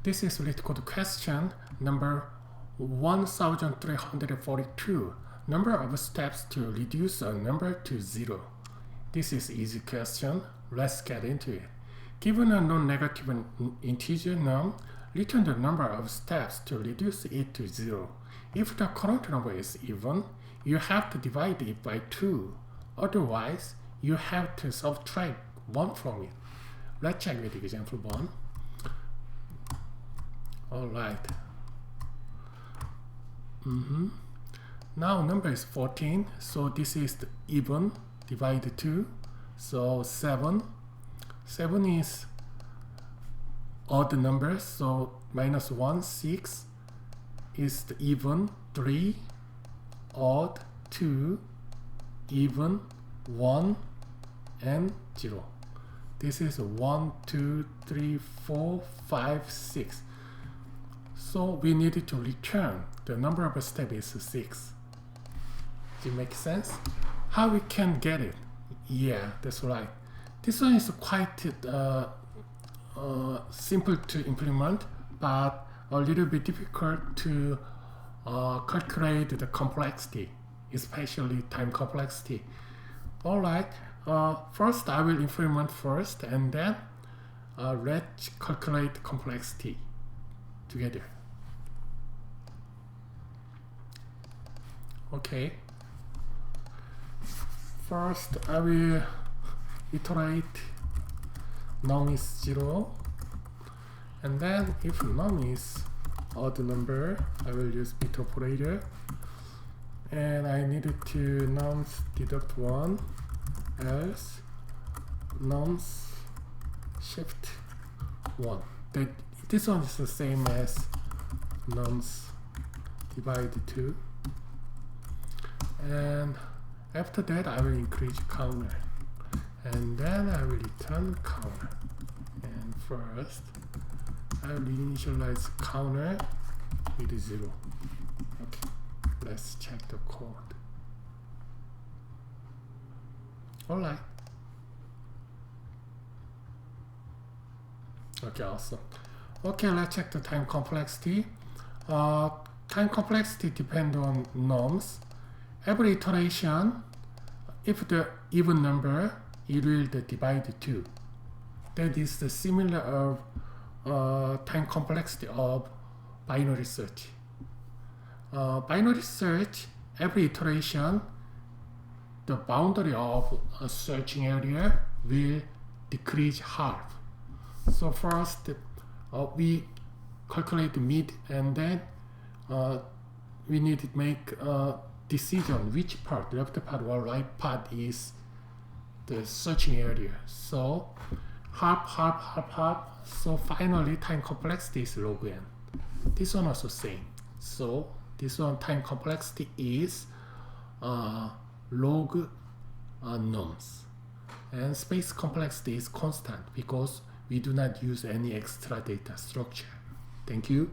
This is LeetCode question number 1342. Number of steps to reduce a number to 0. This is easy question. Let's get into it. Given a non-negative integer num, return the number of steps to reduce it to 0. If the current number is even, you have to divide it by 2. Otherwise, you have to subtract 1 from it. Let's check with example 1. Alright. Now number is 14, so this is the even, divide 2, so 7. 7 is odd number, so minus 1, 6 is the even, 3, odd, 2, even, 1, and 0. This is 1, 2, 3, 4, 5, 6. So we need to return the number of steps is 6. Does it make sense? How we can get it? Yeah, that's right. This one is quite simple to implement, but a little bit difficult to calculate the complexity, especially time complexity. Alright, first I will implement first, and then let's calculate complexity together. Okay. First, I will iterate num is 0, and then if num is odd number, I will use bit operator, and I need to nums deduct 1, else nums shift 1. This one is the same as nums divide 2. And after that I will increase counter, and then I will return counter. And first I will initialize counter with 0. Okay, let's check the code. Alright. Okay, awesome. Okay, let's check the time complexity. Time complexity depends on nums. Every iteration, if the even number, it will divide 2. That is the similar of time complexity of binary search. Binary search, every iteration, the boundary of a searching area will decrease half. So first, we calculate the mid, and then we need to make decision which part, left part or right part, is the searching area. So half. So finally time complexity is log n. This one also same. So this one time complexity is log nums, and space complexity is constant because we do not use any extra data structure. Thank you.